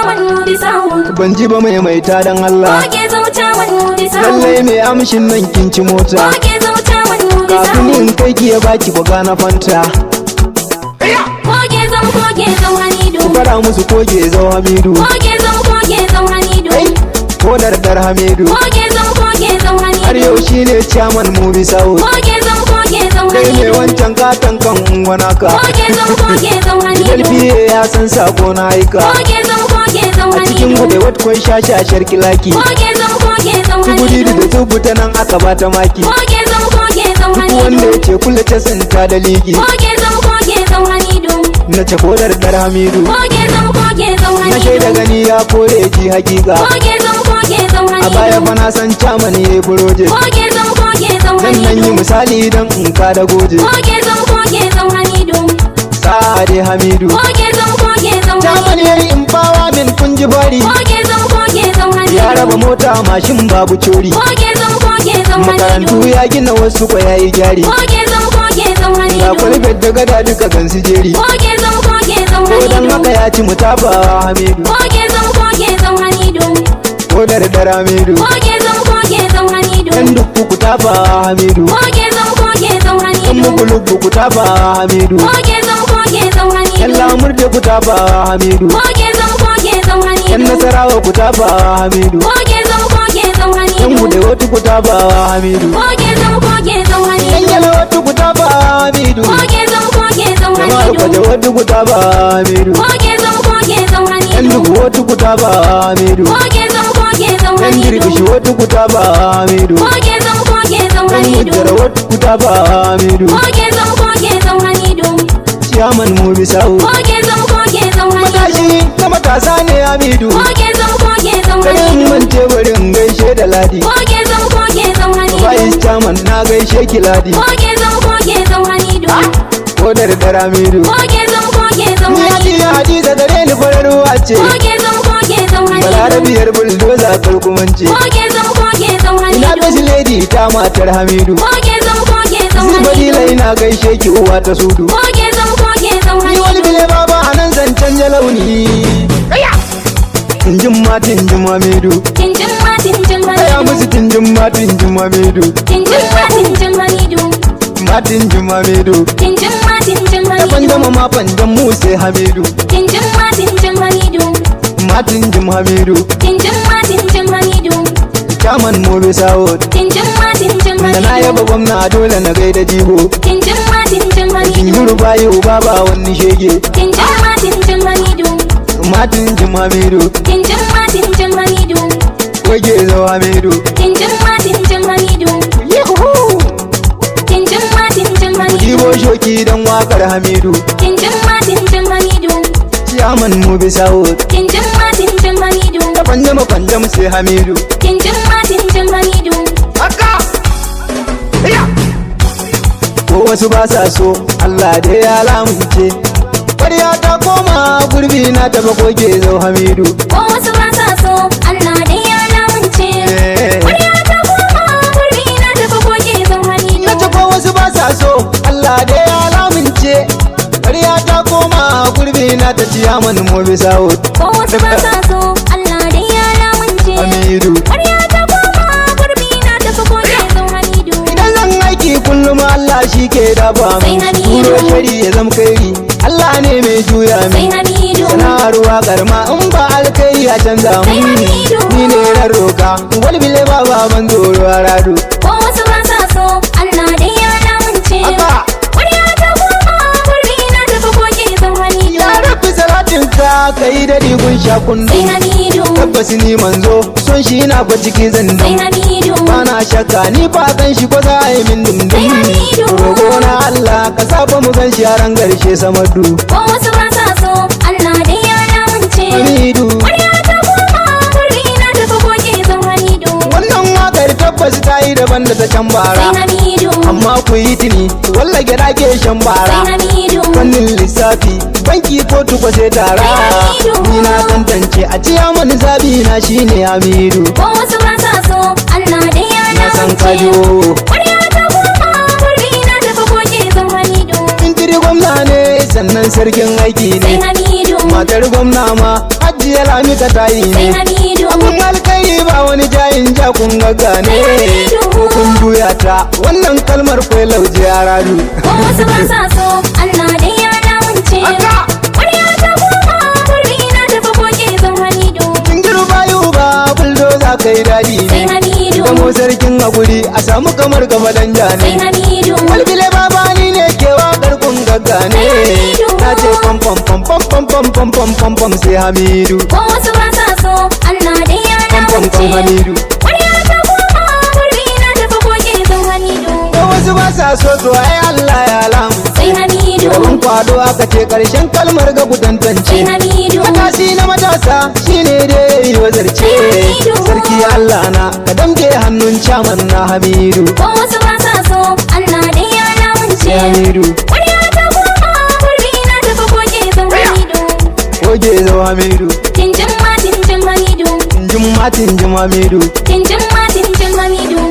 Chairman Mubi South. Ban ji ba mai dan Allah. Gezau Chairman Mubi South. Lallai mai amshin nan kin ci mota. Gezau Chairman Mubi South. Kafin in kai ki ya baki buga na fanta. Gezau Hamidu. Ku fara musu gezau Hamidu. Gezau Hamidu. Ko dardar Hamidu. Gezau Hamidu. Har yau shine Chairman Mubi South. Gezau Kai Hamidu. ne wancan katon kan ungwanaka. Gezau Hamidu. Dalfiye ya san sako na aika. Gezau A cikin Hamidu. gobe wat kwai shashashar kilaki. Gezau Tugudi Hamidu. da tubuta nan aka bata maki. Gezau Duk wanda ya ce kulle ta sinta da ligi. Gezau Hamidu. Na ce ko dardar Hamidu. Gezau Na shaida gani ya kore ji hakika. A baya fa na san Chairman ya yi furoje. Nan yi misali don in ka da goje. Sa'ade Hamidu. Chairman ya yi imfawa min kun ji bari. Ya raba mota mashin babu cori. Makarantu ya gina wasu kwa ya yi gyari. Ga kwalbet da gada duka gansu jeri. Ko dan haka ya ci mutafa Hamidu. Ko dardar Hamidu. Yan dukku ku tafa Hamidu. Yan mugulubu ku tafa Hamidu. Yan lamur da ku tafa Hamidu. Yan nasarawa ku tafa Hamidu. Yan gude wata ku tafa Hamidu. Yan yala wata ku tafa Hamidu. Jama'ar kwaje wata ku tafa Hamidu. Yan dugu wata ku tafa Hamidu. Yan dirbishi wata ku tafa Hamidu. Yan mujjara wata ku tafa Hamidu. Chairman Mubi South. Matashi na matasa ne Hamidu. Kanin man teburin gaishe da Ladi. Vice Chairman na gaishe ki Ladi. Ko dardar Hamidu. Ni Hadiza gare ni farar ruwa ce. Balarabiyar buldoza kalkumance. Ina besi lady ta matar Hamidu. Zibadila ina gaishe ki uwa ta sudu. Ni Walbile baba a nan zancen jalauni. Tinjin ma tinjin Hamidu. Kaya musu tinjin ma tinjin Hamidu. Ma tinjin Hamidu. Ta panjama ma panjam mu sai Hamidu. Ma tinjin Hamidu. Chairman Mubi South. Da na yaba gwamna dole na gaida jigo. Jingiru bayi uba ba wani shege. Matin jim Hamidu. Ko gezau Hamidu. Jibo shoki dan wakar Hamidu. Chairman Mubi South. Da panjama panjam sai Hamidu. Haka! Ko wasu ba sa so Allah da ya lamunce. Ƙwarya ta koma gurbi na taba ko gezau Hamidu. Ko wasu ba sa so Allah da ya lamunce. Ƙwarya ta koma gurbi na taba ko gezau Hamidu. Na ce ko wasu ba sa so Allah da ya lamunce. Ƙwarya ta koma gurbi na ta Chairman Mubi South. Ko wasu ba sa so Allah da ya lamunce. Hamidu. Ƙwarya ta koma gurbi na taba ko gezau Hamidu. Idan zan aiki kullum Allah shi ke dafa Sai min. Hamidu. Turo shari ya zam kairi. Allah ne mai juya Sai min. Hamidu. Sana'ar waƙar ma in ba alkai a canza Sai mun. Hamidu. Ni ne ran roka Walbile baba man zoro a rado. Ko wasu ba sa so Allah da ya lamunce. Haka. Ƙwarya ta koma gurbi na taba ko gezau Hamidu. Ya rabbi salatin ka kai da rigun shakun. Sai Hamidu. Tabbas ni manzo son shi na kwa ciki Sai zandam. Hamidu. Bana shakka ni ba kan shi ko za a yi min Sai dundun. Hamidu. Rogo na Allah ka saba mu gan shi a ran garshe samadu. Ko wasu ba sa so Allah da ya lamunce. Hamidu. Ƙwarya ta koma gurbi na taba ko gezau Hamidu. Wannan wakar tabbas ta yi daban da ta can Sai bara. Hamidu. Amma ku yi tuni walla gida ke shan Sai bara. Hamidu. Fannin lissafi banki ko tuko sai tara. Sai Hamidu. Ni na tantance a Chairman zabi na shine Hamidu. Ko wasu ba sa so Allah da ya Na san lamunce. kajo. Ƙwarya ta koma gurbi na taba ko gezau Hamidu. Intiri gwamna ne sannan sarkin aiki Sai ne. Hamidu. Matar gwamna ma jiya lami ka tayi sai ne Hamidu. abun alkai ba wani jayin ja kun gaga ne Sai Hamidu. kun juya ta wannan kalmar kwai lauje a radu Ko wasu ba sa so Allah dai ya lamunce. Haka. Ƙwarya ta koma kurmi na tafi koke zan Hamidu. jingir bayu ba buldoza kai daɗi Sai ne Hamidu. Gamo sarkin hakuri a samu kamar gaba danja Sai ne Hamidu. walbile babani ne ke waƙar kun gagga ne Hamidu. na ce pam pam pam pam pam pam pam pam pam pam sai Hamidu Ko wasu ba sa so Allah dai ya pam pam pam lamunce. Hamidu Ƙwarya ta koma kurmi na tafi koke zan Hamidu. ko wasu ba sa so to ai Allah ya lamu Sai Hamidu. rabon kwado aka ce karshen kalmar ga gudantance Sai Hamidu. matashi na matasa shine dai yayi wazarce Hamidu. sarki Allah na ka damke hannun chairman na Hamidu Ko wasu ba sa so Allah dai ya lamunce. sai Hamidu Ƙwarya ta koma kurmi na tafi koke zan Hamidu. oge zo Hamidu Tinjin ma tinjin Hamidu. tinjim Hamidu Tinjin ma tinjin Hamidu.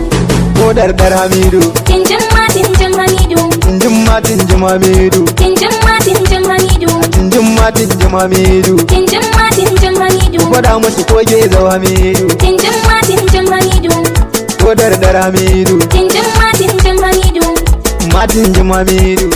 ko dardar Hamidu Tinjin ma tinjin Hamidu. tinjim Hamidu Tinjin ma tinjin Hamidu. tinjim Hamidu Tinjin ma tinjin Hamidu. gwada musu koge zo Hamidu Tinjin ma tinjin Hamidu. ko dardar Hamidu Tinjin ma tinjin Hamidu. tinjim Hamidu